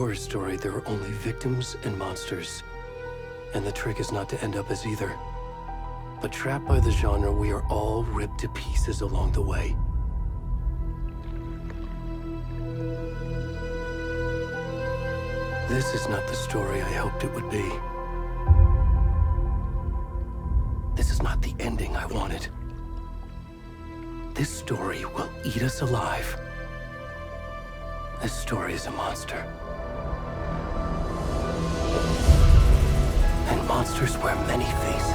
horror story, there are only victims and monsters. And the trick is not to end up as either. But trapped by the genre, we are all ripped to pieces along the way. This is not the story I hoped it would be. This is not the ending I wanted. This story will eat us alive. This story is a monster. And monsters wear many faces.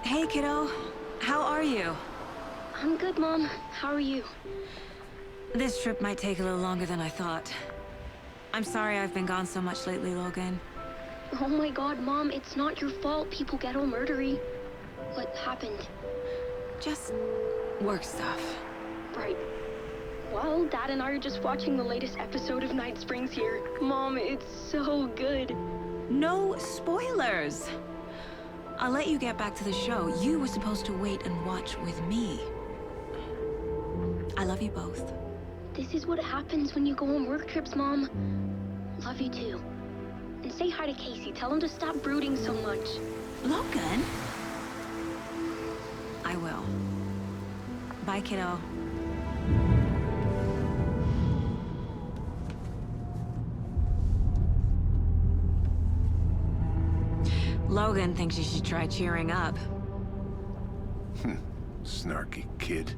Hey, kiddo. How are you? I'm good, Mom. How are you? This trip might take a little longer than I thought. I'm sorry I've been gone so much lately, Logan. Oh my god, Mom, it's not your fault people get all murdery. What happened? Just work stuff. Right. Well, Dad and I are just watching the latest episode of Night Springs here. Mom, it's so good. No spoilers! I'll let you get back to the show. You were supposed to wait and watch with me. I love you both. This is what happens when you go on work trips, Mom. Love you too. And say hi to Casey. Tell him to stop brooding so much. Logan? I will. Bye, kiddo. Logan thinks you should try cheering up. Snarky kid.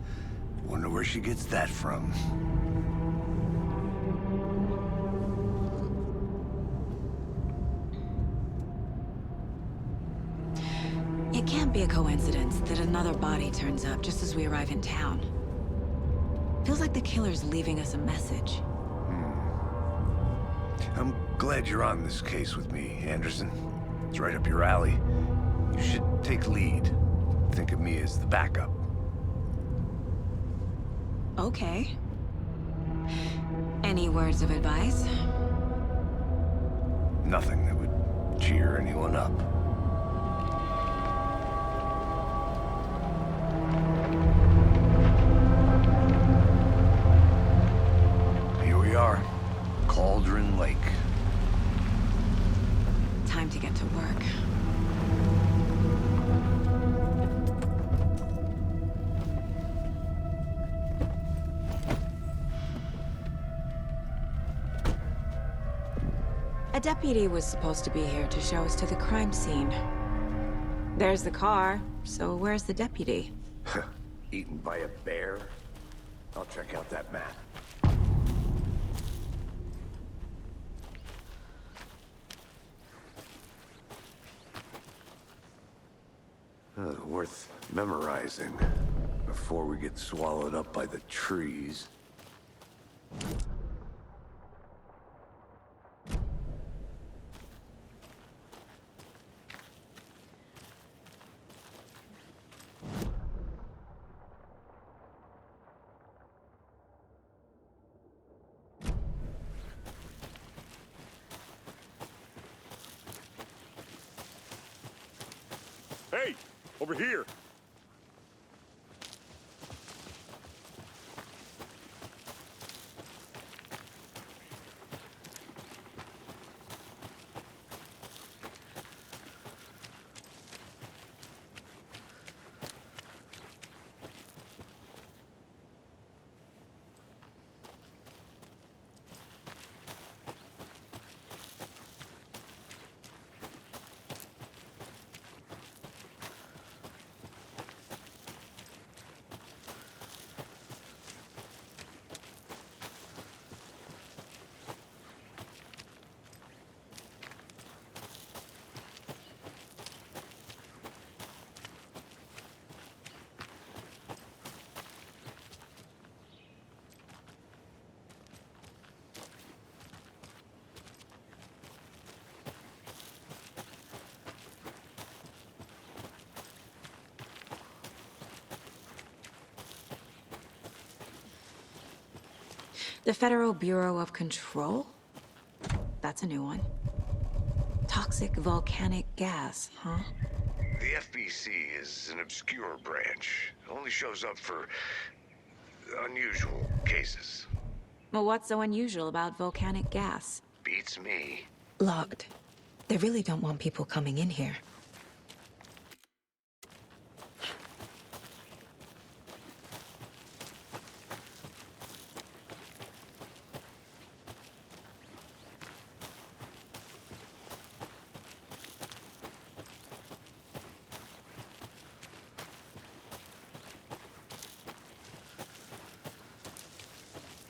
Wonder where she gets that from. It can't be a coincidence that another body turns up just as we arrive in town. Feels like the killer's leaving us a message. I'm glad you're on this case with me, Anderson. It's right up your alley. You should take lead. Think of me as the backup. Okay. Any words of advice? Nothing that would cheer anyone up. Here we are. Cauldron Lake. Time to get to work. A deputy was supposed to be here to show us to the crime scene. There's the car, so where's the deputy? Eaten by a bear? I'll check out that map. Worth memorizing before we get swallowed up by the trees. Hey, over here. The Federal Bureau of Control? That's a new one. Toxic volcanic gas, huh? The FBC is an obscure branch. It only shows up for unusual cases. Well, what's so unusual about volcanic gas? Beats me. Logged. They really don't want people coming in here.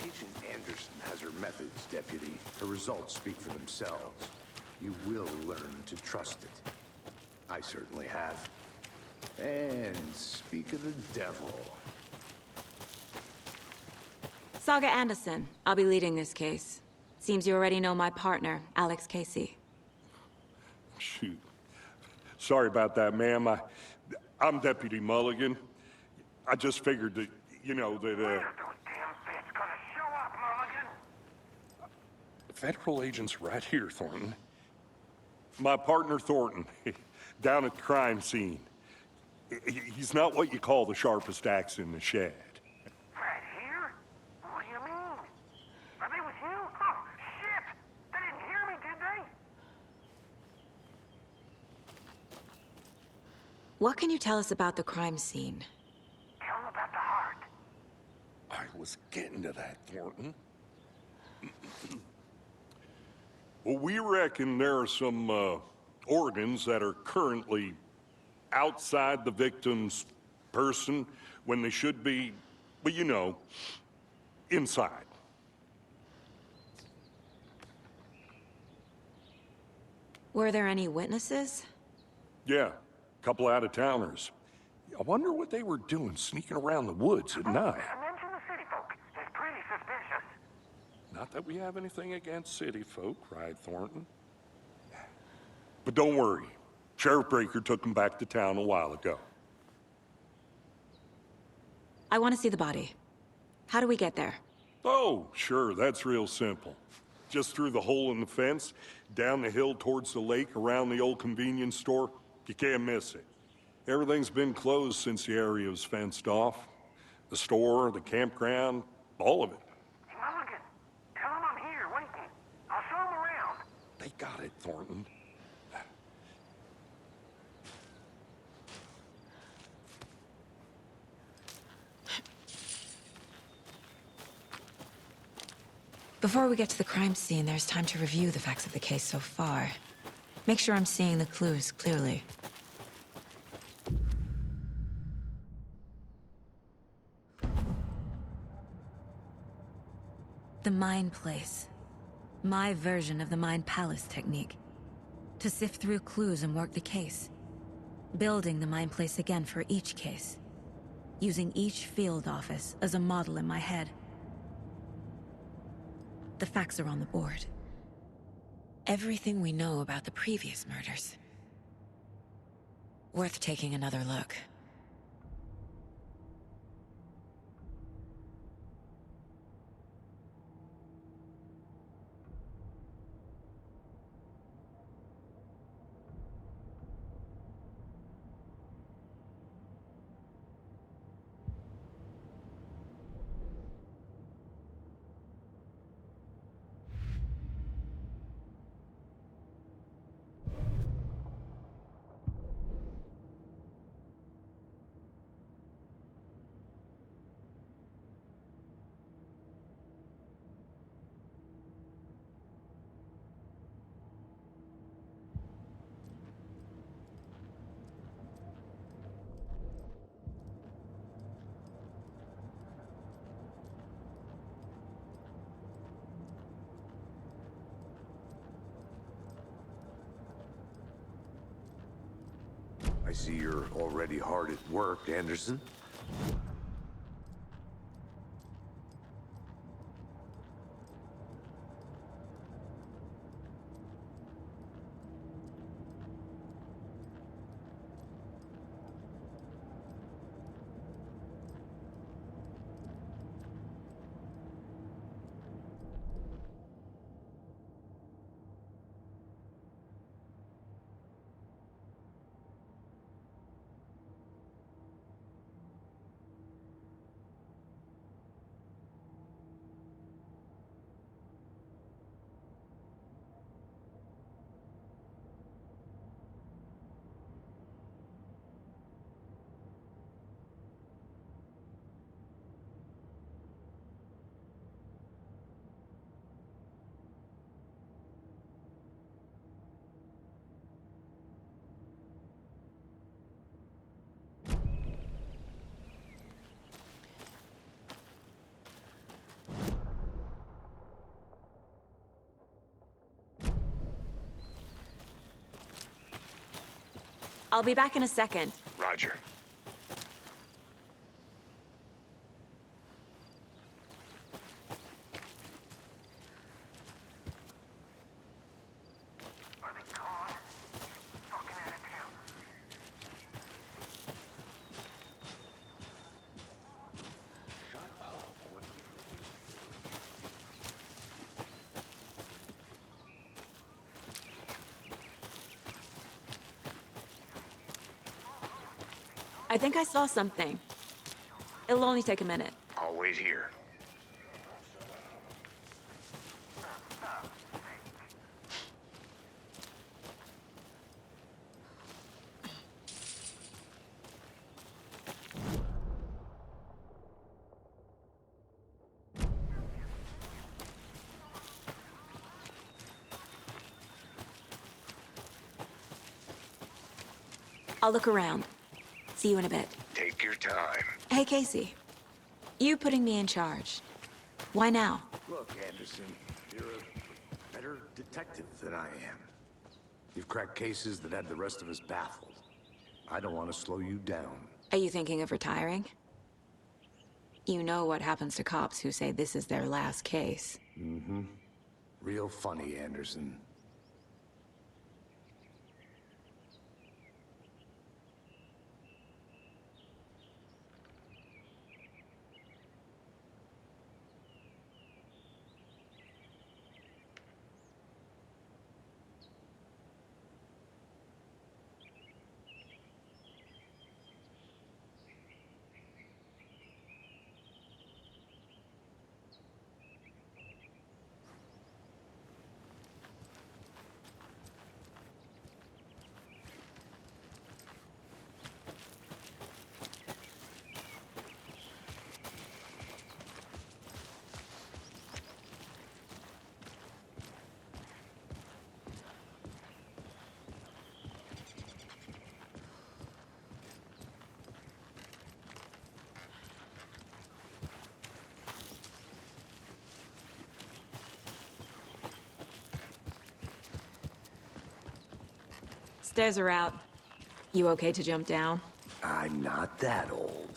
Agent Anderson has her methods, Deputy. Her results speak for themselves. You will learn to trust it. I certainly have. And speak of the devil. Saga Anderson. I'll be leading this case. Seems you already know my partner, Alex Casey. Shoot. Sorry about that, ma'am. I'm Deputy Mulligan. I just figured that, you know, that, Those damn feds gonna show up, Mulligan. federal agent's right here, Thornton. My partner, Thornton, down at the crime scene. He's not what you call the sharpest axe in the shed. Right here? What do you mean? Are they with you? Oh, shit! They didn't hear me, did they? What can you tell us about the crime scene? Tell them about the heart. I was getting to that, Thornton. Well, we reckon there are some organs that are currently outside the victim's person when they should be, well, you know, inside. Were there any witnesses? Yeah, a couple out-of-towners. I wonder what they were doing sneaking around the woods at night. Mention the city folk. It's pretty suspicious. Not that we have anything against city folk, cried Thornton. But don't worry. Sheriff Breaker took them back to town a while ago. I want to see the body. How do we get there? Oh, sure, that's real simple. Just through the hole in the fence, down the hill towards the lake, around the old convenience store. You can't miss it. Everything's been closed since the area was fenced off. The store, the campground, all of it. Hey, Mulligan, tell them I'm here waiting. I'll show them around. They got it, Thornton. Before we get to the crime scene, there's time to review the facts of the case so far. Make sure I'm seeing the clues clearly. The Mind Place. My version of the Mind Palace technique. To sift through clues and work the case. Building the Mind Place again for each case. Using each field office as a model in my head. The facts are on the board. Everything we know about the previous murders. Worth taking another look. I see you're already hard at work, Anderson. I'll be back in a second. Right. Roger. Are they gone? Fucking attitude. I think I saw something. It'll only take a minute. I'll wait here. I'll look around. See you in a bit. Take your time. Hey, Casey. You putting me in charge. Why now? Look, Anderson, you're a better detective than I am. You've cracked cases that had the rest of us baffled. I don't want to slow you down. Are you thinking of retiring? You know what happens to cops who say this is their last case. Mm-hmm. Real funny, Anderson. Stairs are out. You okay to jump down? I'm not that old.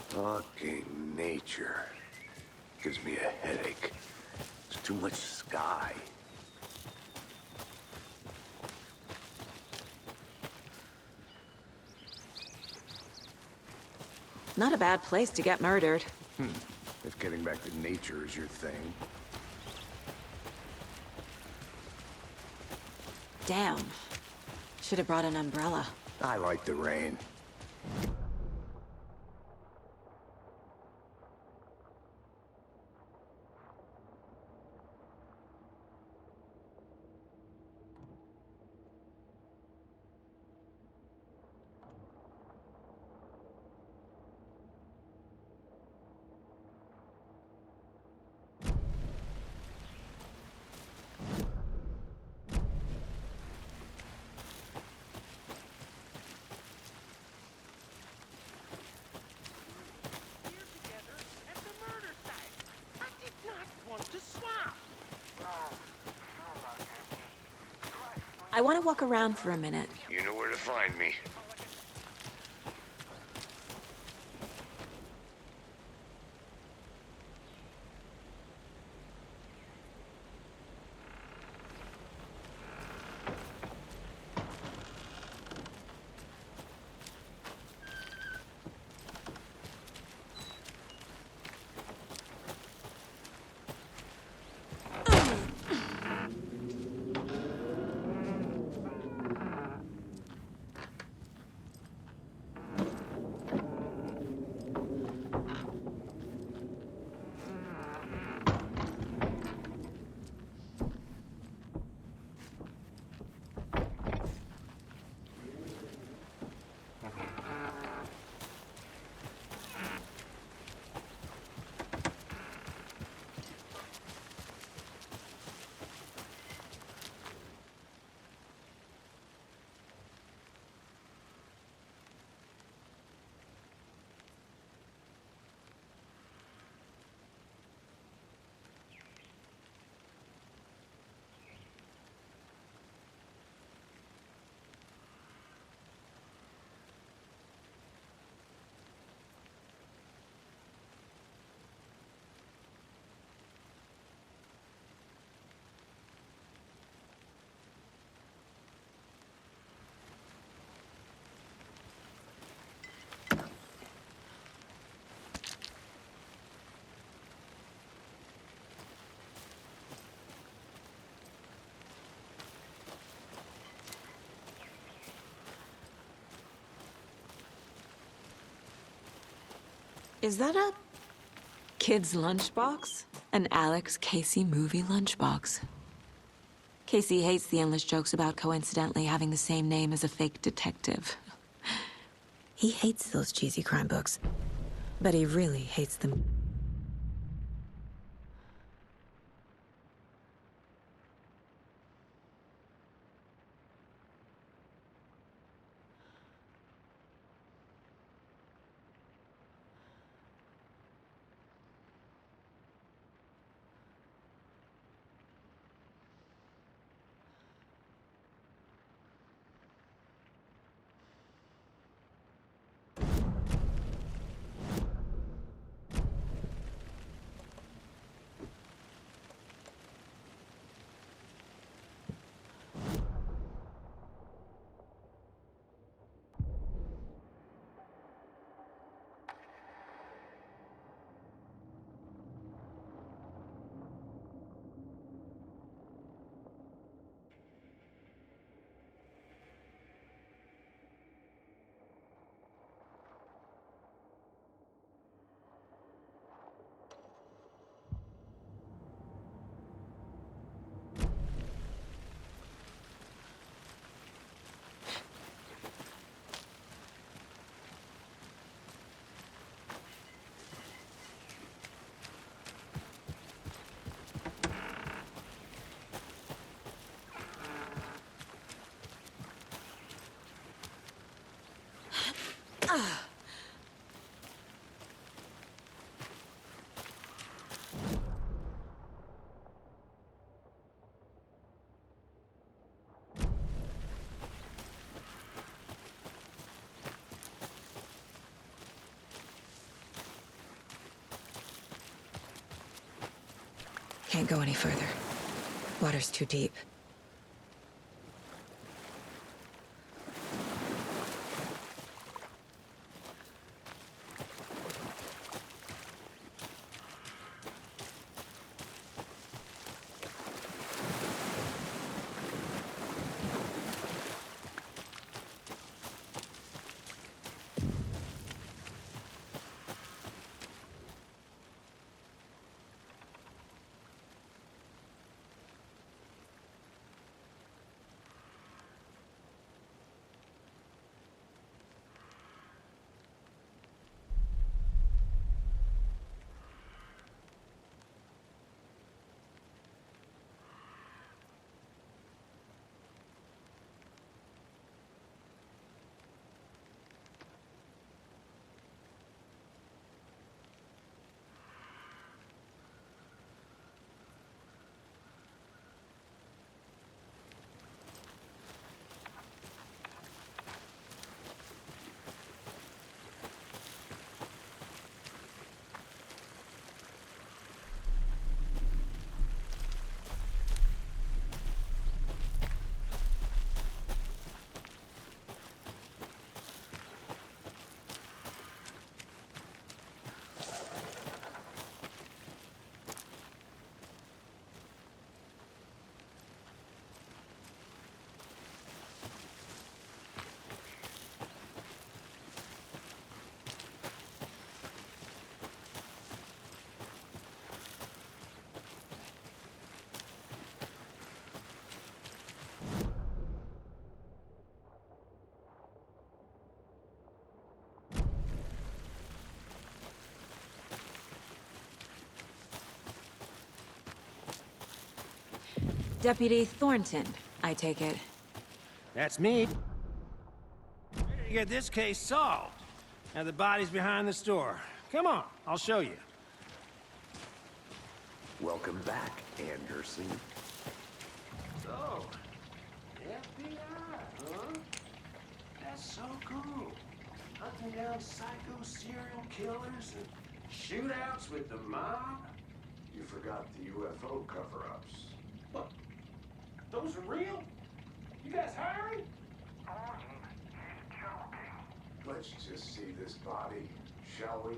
Fucking nature. Gives me a headache. There's too much sky. Not a bad place to get murdered. If getting back to nature is your thing. Damn. Should have brought an umbrella. I like the rain. I want to walk around for a minute. You know where to find me. Is that a kid's lunchbox? An Alex Casey movie lunchbox. Casey hates the endless jokes about coincidentally having the same name as a fake detective. He hates those cheesy crime books, but he really hates them. Can't go any further. Water's too deep. Deputy Thornton, I take it. That's me. Ready to get this case solved. Now the body's behind the store. Come on, I'll show you. Welcome back, Anderson. So, FBI, huh? That's so cool. Hunting down psycho serial killers and shootouts with the mob. You forgot the UFO cover-ups. What? Those are real? You guys hiring? Thornton, he's joking. Let's just see this body, shall we?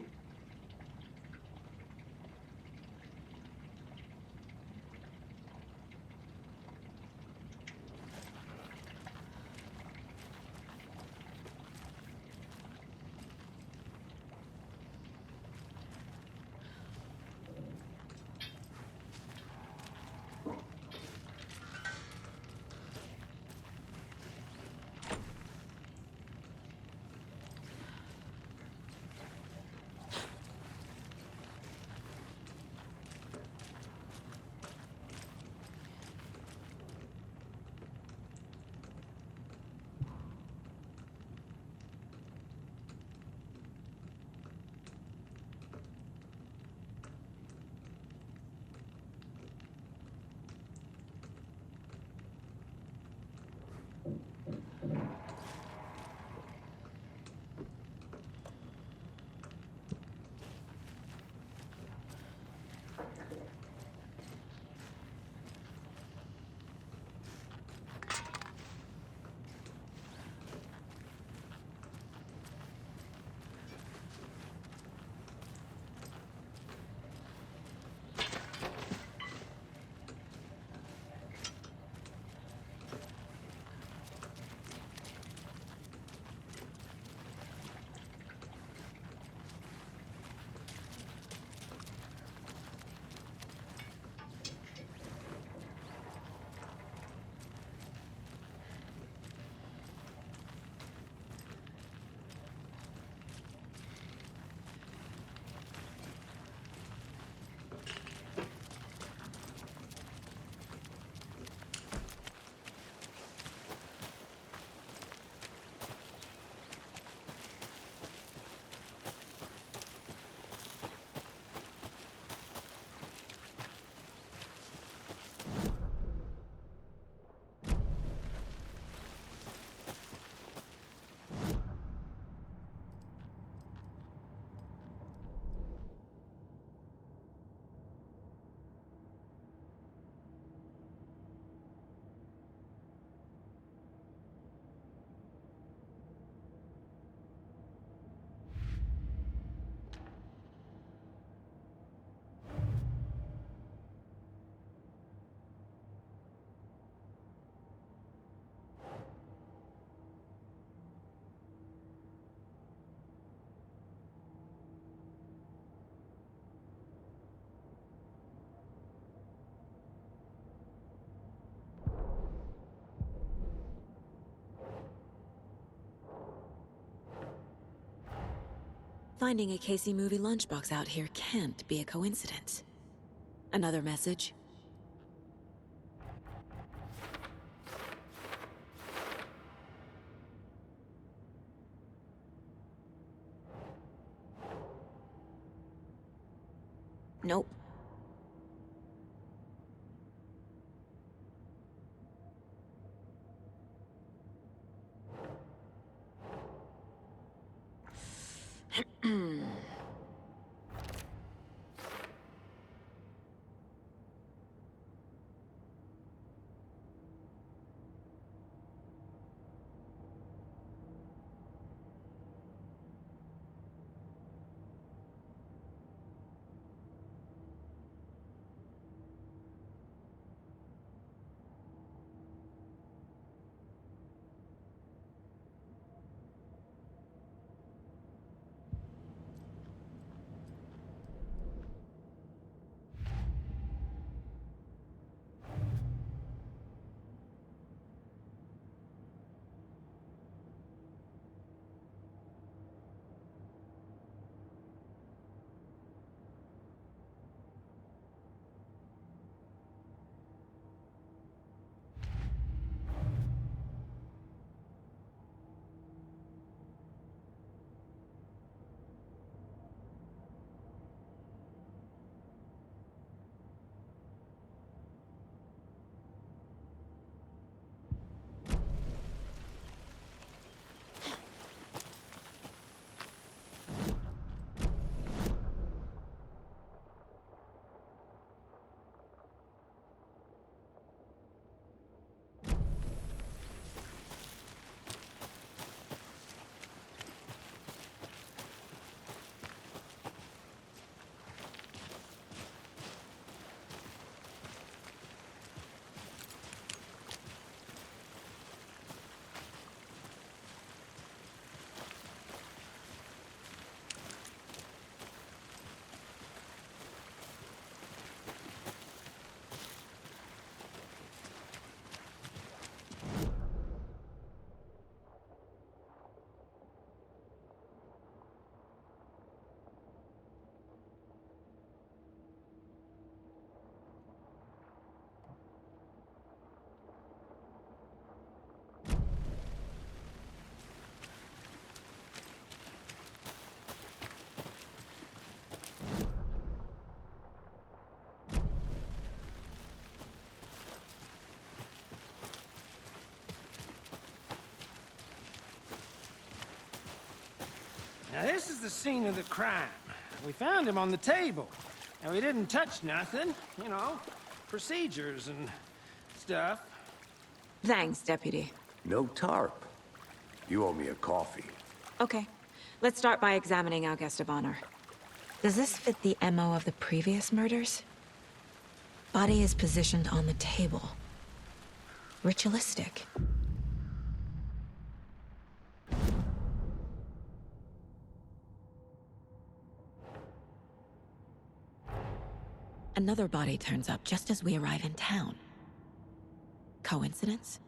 Finding a Casey movie lunchbox out here can't be a coincidence. Another message? Nope. Now, this is the scene of the crime. We found him on the table. And we didn't touch nothing, you know, procedures and stuff. Thanks, Deputy. No tarp. You owe me a coffee. Okay. Let's start by examining our guest of honor. Does this fit the MO of the previous murders? Body is positioned on the table. Ritualistic. Another body turns up just as we arrive in town. Coincidence?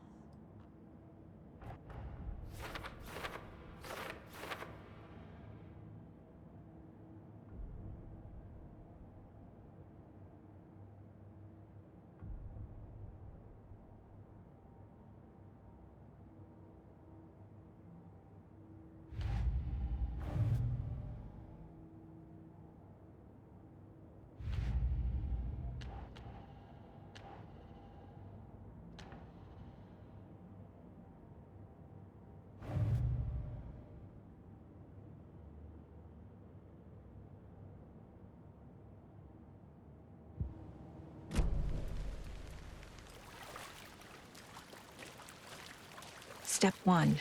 Step 1.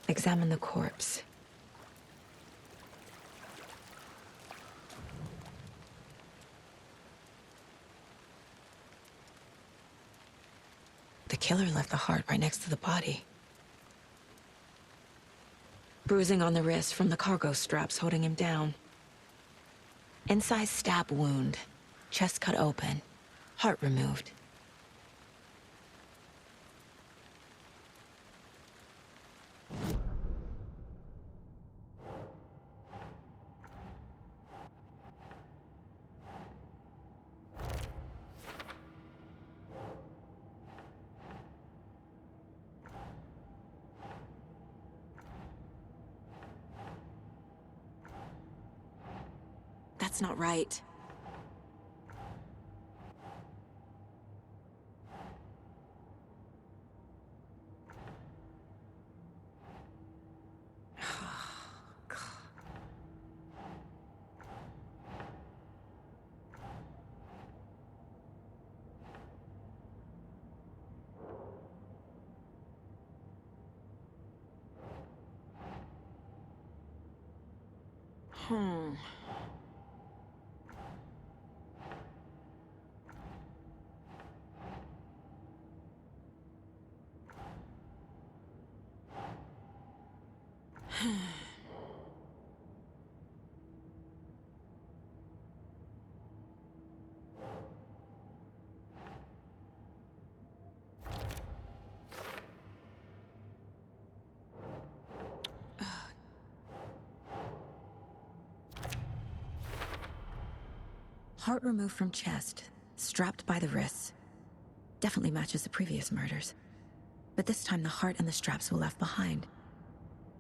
Examine the corpse. The killer left the heart right next to the body. Bruising on the wrist from the cargo straps holding him down. Inside stab wound. Chest cut open. Heart removed. That's not right. Hmm. Heart removed from chest, strapped by the wrists. Definitely matches the previous murders. But this time the heart and the straps were left behind.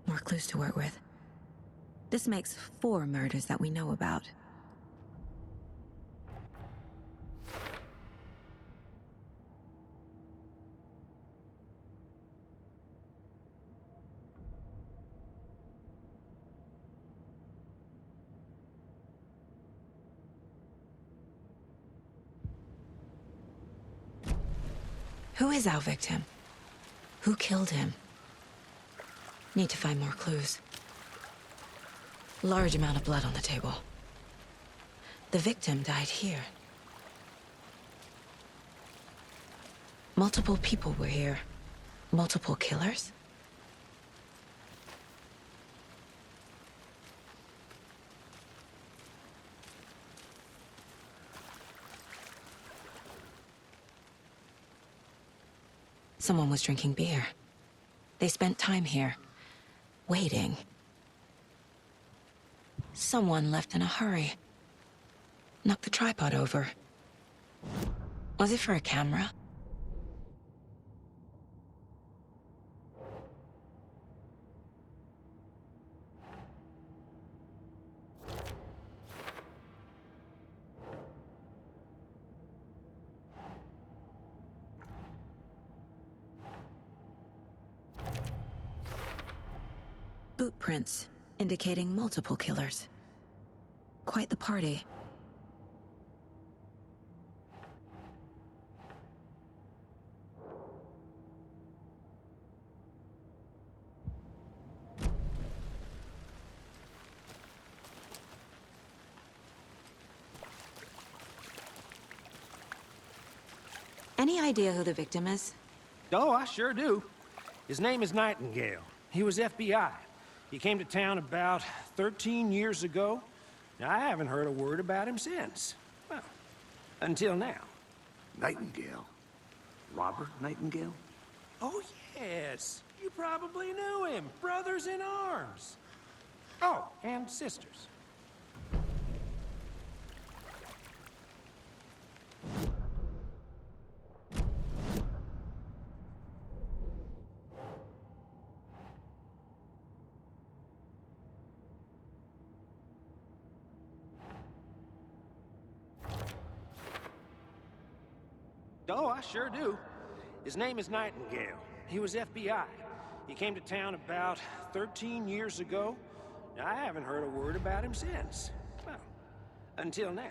More clues to work with. This makes 4 murders that we know about. Who is our victim? Who killed him? Need to find more clues. Large amount of blood on the table. The victim died here. Multiple people were here. Multiple killers? Someone was drinking beer. They spent time here, waiting. Someone left in a hurry. Knocked the tripod over. Was it for a camera? Boot prints indicating multiple killers. Quite the party. Any idea who the victim is? Oh, I sure do. His name is Nightingale. He was FBI. He came to town about 13 years ago. Now, I haven't heard a word about him since. Well, until now. Nightingale? Robert Nightingale? Oh, yes. You probably knew him. Brothers in arms. Oh, and sisters. Oh, I sure do. His name is Nightingale. He was FBI. He came to town about 13 years ago. Now, I haven't heard a word about him since. Well, until now.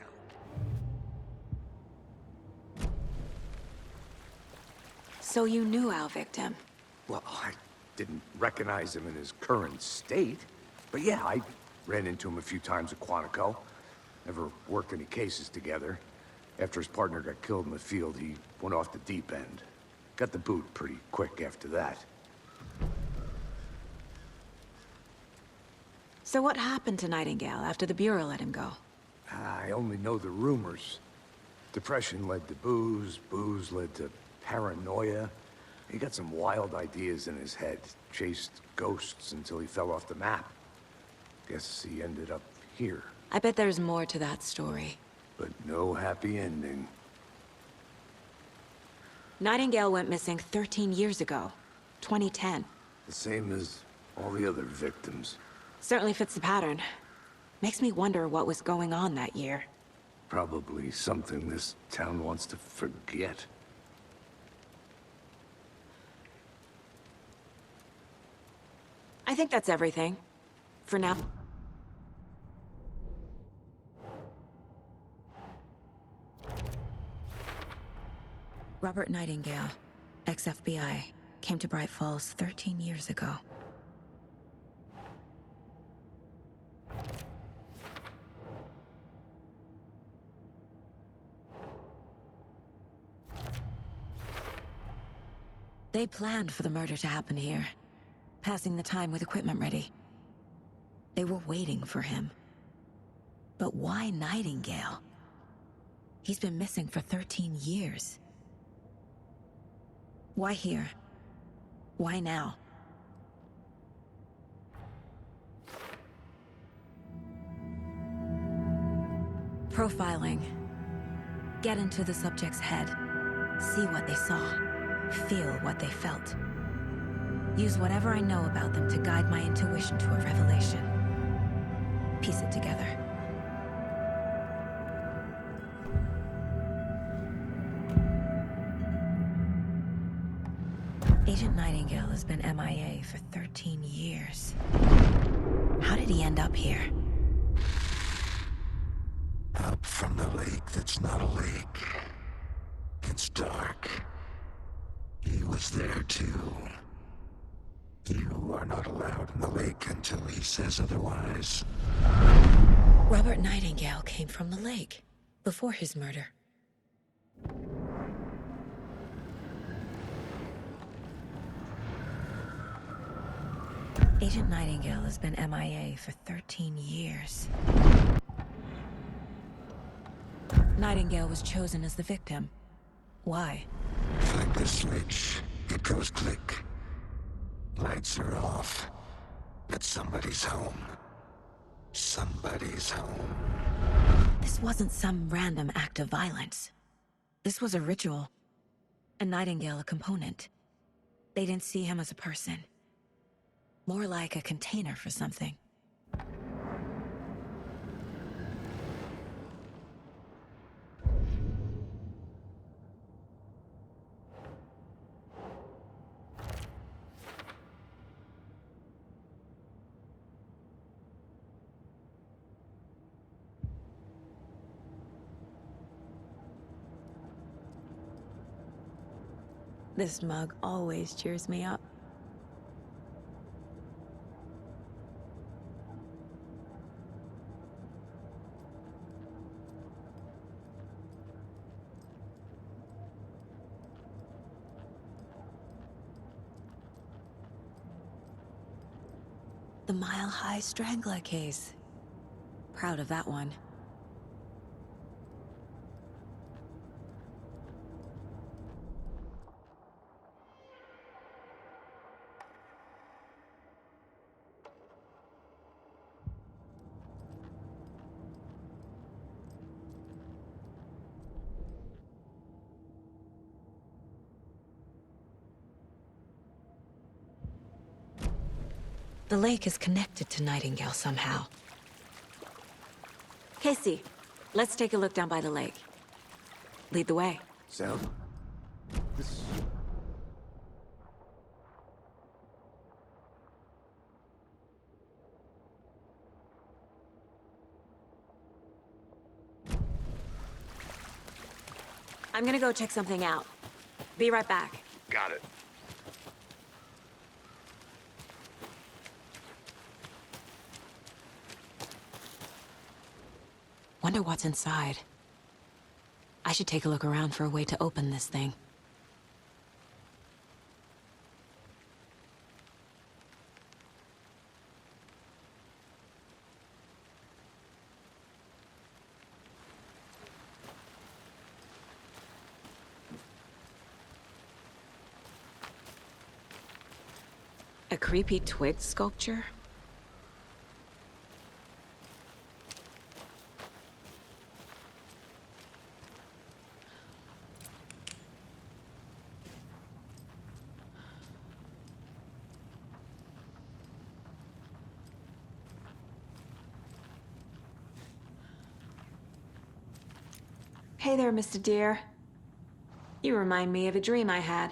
So you knew our victim? Well, I didn't recognize him in his current state. But yeah, I ran into him a few times at Quantico. Never worked any cases together. After his partner got killed in the field, he went off the deep end. Got the boot pretty quick after that. So what happened to Nightingale after the Bureau let him go? I only know the rumors. Depression led to booze, booze led to paranoia. He got some wild ideas in his head, chased ghosts until he fell off the map. Guess he ended up here, I bet there's more to that story. but no happy ending. Nightingale went missing 13 years ago. 2010. The same as all the other victims. Certainly fits the pattern. Makes me wonder what was going on that year. Probably something this town wants to forget. I think that's everything. For now. Robert Nightingale, ex-FBI, came to Bright Falls 13 years ago. They planned for the murder to happen here, passing the time with equipment ready. They were waiting for him. But why Nightingale? He's been missing for 13 years. Why here? Why now? Profiling. Get into the subject's head. See what they saw. Feel what they felt. Use whatever I know about them to guide my intuition to a revelation. Piece it together. Agent Nightingale has been MIA for 13 years. How did he end up here? Up from the lake that's not a lake. It's dark. He was there too. You are not allowed in the lake until he says otherwise. Robert Nightingale came from the lake, before his murder. Agent Nightingale has been MIA for 13 years. Nightingale was chosen as the victim. Why? Flick the switch, it goes click. Lights are off. But somebody's home. Somebody's home. This wasn't some random act of violence. This was a ritual. And Nightingale a component. They didn't see him as a person. More like a container for something. This mug always cheers me up. The Mile High Strangler case. Proud of that one. The lake is connected to Nightingale somehow. Casey, let's take a look down by the lake. Lead the way. Sound? This... I'm gonna go check something out. Be right back. Got it. Wonder what's inside. I should take a look around for a way to open this thing. A creepy twig sculpture? Hey there, Mr. Deer. You remind me of a dream I had.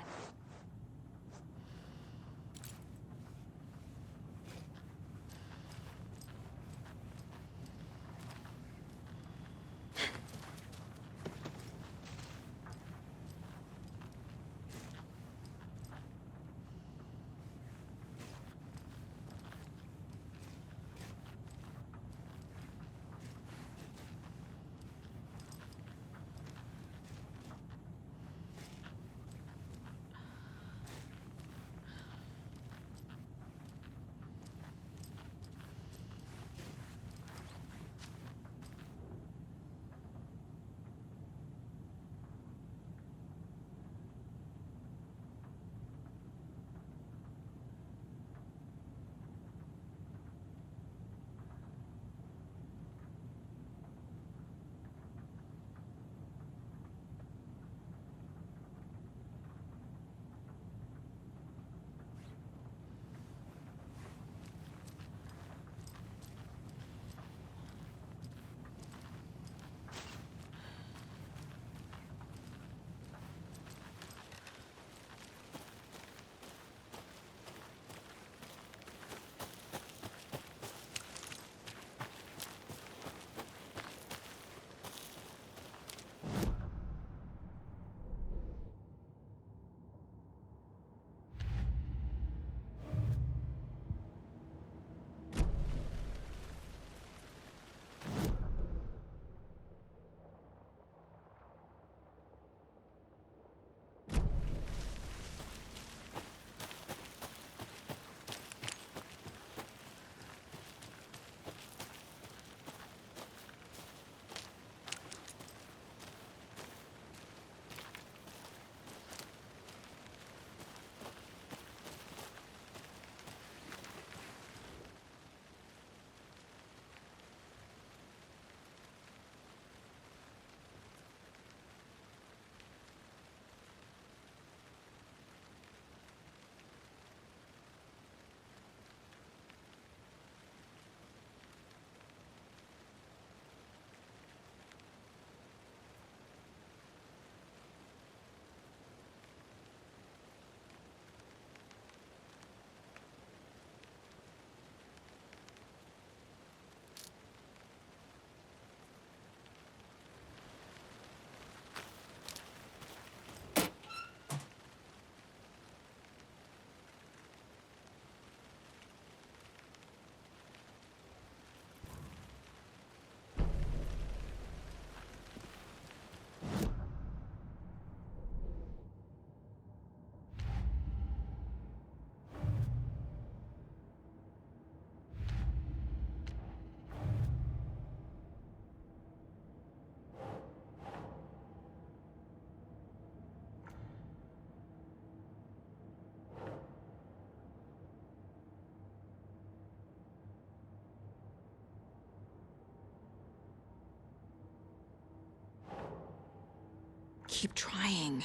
keep trying.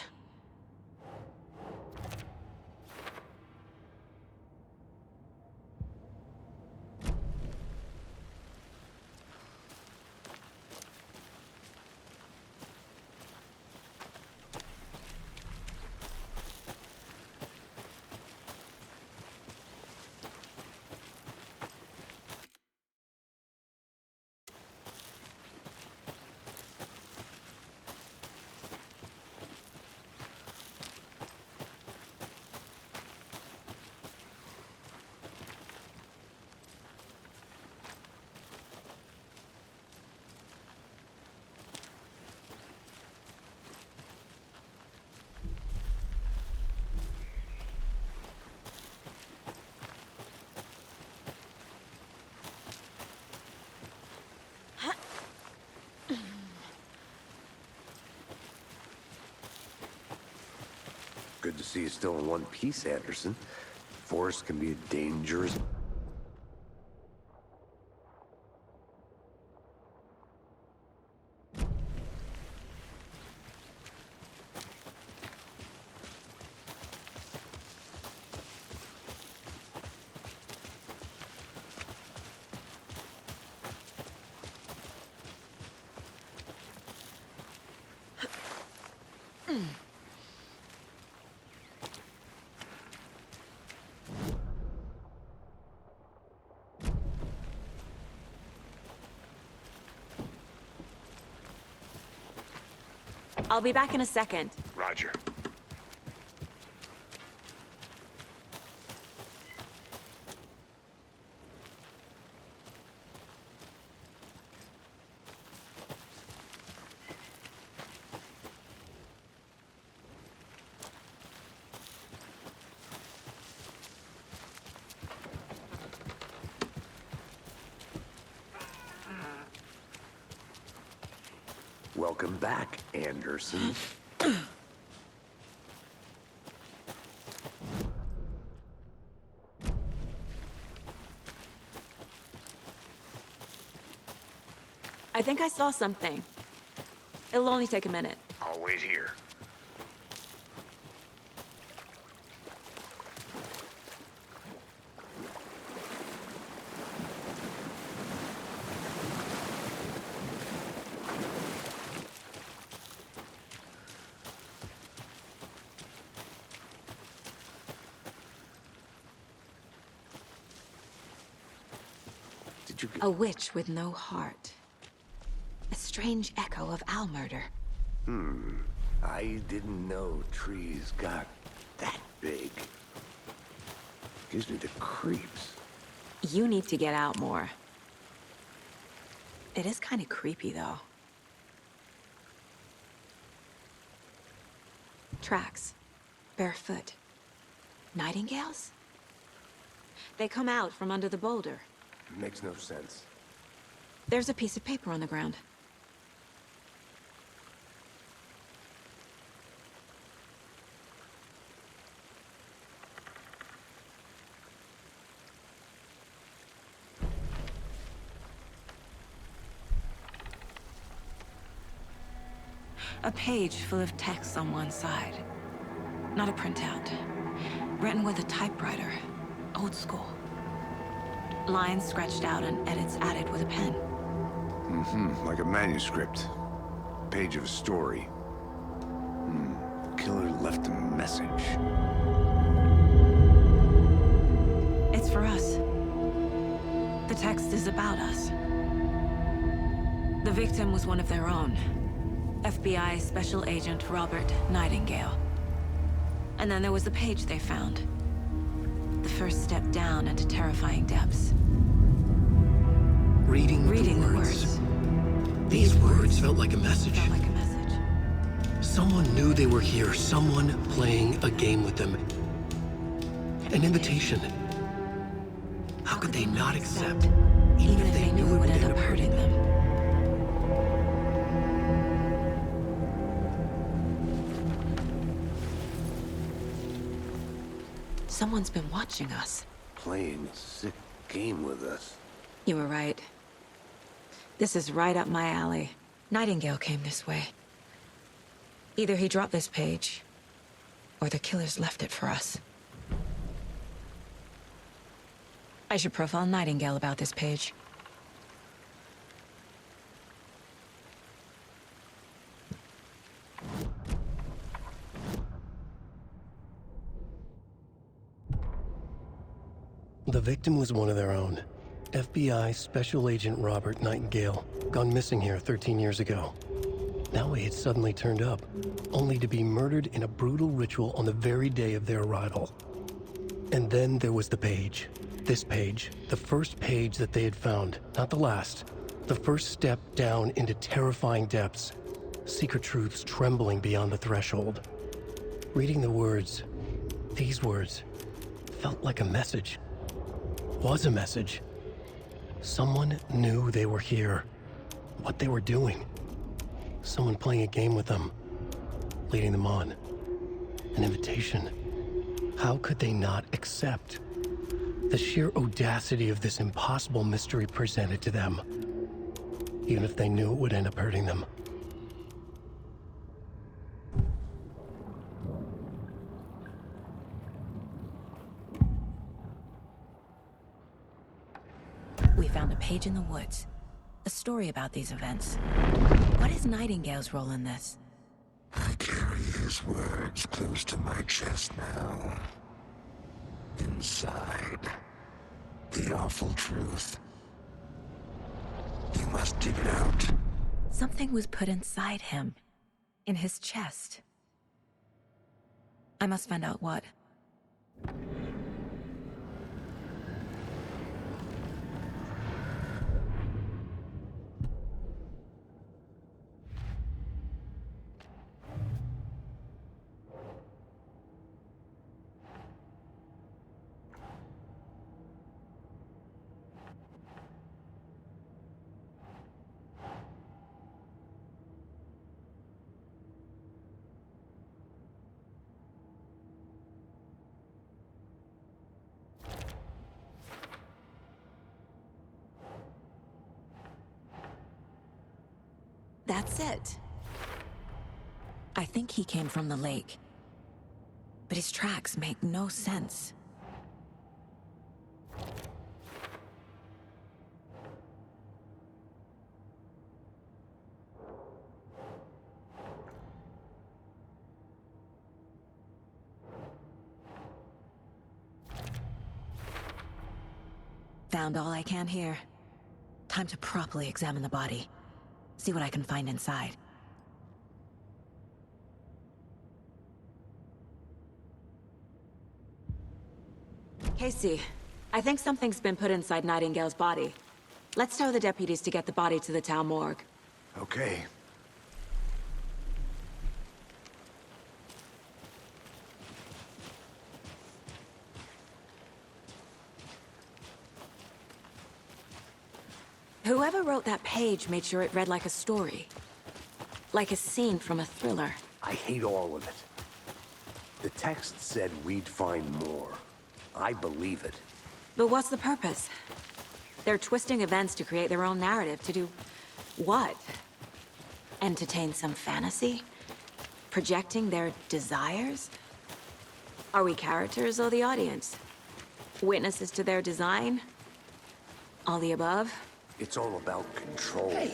Good to see you still in one piece, Anderson. Forest can be a dangerous... I'll be back in a second. Roger. Welcome back, Anderson. I think I saw something. It'll only take a minute. I'll wait here. A witch with no heart. A strange echo of owl murder. I didn't know trees got that big. Gives me the creeps. You need to get out more. It is kind of creepy, though. Tracks. Barefoot. Nightingales? They come out from under the boulder. Makes no sense. There's a piece of paper on the ground. A page full of text on one side. Not a printout. Written with a typewriter. Old school. Lines scratched out and edits added with a pen. Like a manuscript. Page of a story. Killer left a message. It's for us. The text is about us. The victim was one of their own. FBI Special Agent Robert Nightingale. And then there was the page they found. The first step down into terrifying depths. Reading the words. These words felt like a message. Felt like a message. Someone knew they were here. Someone playing a game with them. An invitation. How could they not accept? Even if they knew it would end up hurting them. Someone's been watching us. Playing a sick game with us. You were right. This is right up my alley. Nightingale came this way. Either he dropped this page, or the killers left it for us. I should profile Nightingale about this page. The victim was one of their own. FBI Special Agent Robert Nightingale, gone missing here 13 years ago. Now he had suddenly turned up, only to be murdered in a brutal ritual on the very day of their arrival. And then there was the page. This page, the first page that they had found, not the last. The first step down into terrifying depths. Secret truths trembling beyond the threshold. Reading the words, these words, felt like a message. Was a message. Someone knew they were here, what they were doing. Someone playing a game with them, leading them on. An invitation. How could they not accept? The sheer audacity of this impossible mystery presented to them, even if they knew it would end up hurting them. We found a page in the woods. A story about these events. What is Nightingale's role in this? I carry his words close to my chest now. Inside, the awful truth. You must dig it out. Something was put inside him. In his chest. I must find out what. That's it. I think he came from the lake. But his tracks make no sense. Found all I can here. Time to properly examine the body. See what I can find inside. Casey, I think something's been put inside Nightingale's body. Let's tell the deputies to get the body to the town morgue. Okay. Whoever wrote that page made sure it read like a story. Like a scene from a thriller. I hate all of it. The text said we'd find more. I believe it. But what's the purpose? They're twisting events to create their own narrative. To do what? Entertain some fantasy? Projecting their desires? Are we characters or the audience? Witnesses to their design? All the above? It's all about control. Hey,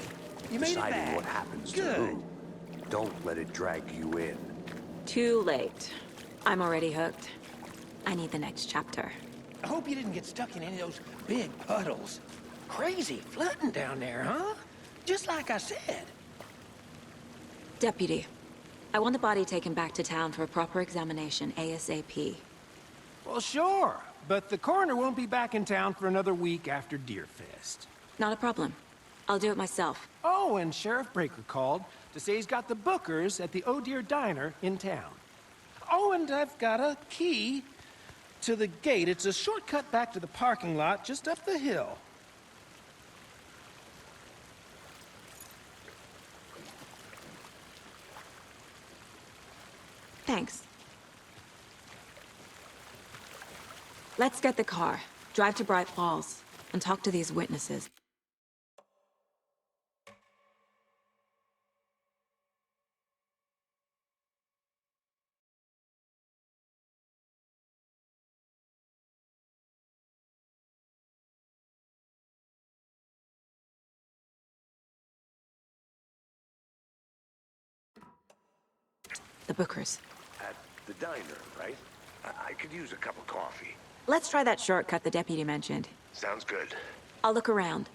you made it Deciding back. what happens Good. to who. Don't let it drag you in. Too late. I'm already hooked. I need the next chapter. I hope you didn't get stuck in any of those big puddles. Crazy flooding down there, huh? Just like I said. Deputy, I want the body taken back to town for a proper examination ASAP. Well, sure. But the coroner won't be back in town for another week after Deerfest. Not a problem. I'll do it myself. Oh, and Sheriff Breaker called to say he's got the Bookers at the Oh Deer Diner in town. Oh, and I've got a key to the gate. It's a shortcut back to the parking lot just up the hill. Thanks. Let's get the car, drive to Bright Falls, and talk to these witnesses. the Bookers. At the diner, right? I could use a cup of coffee. Let's try that shortcut the deputy mentioned. Sounds good. I'll look around.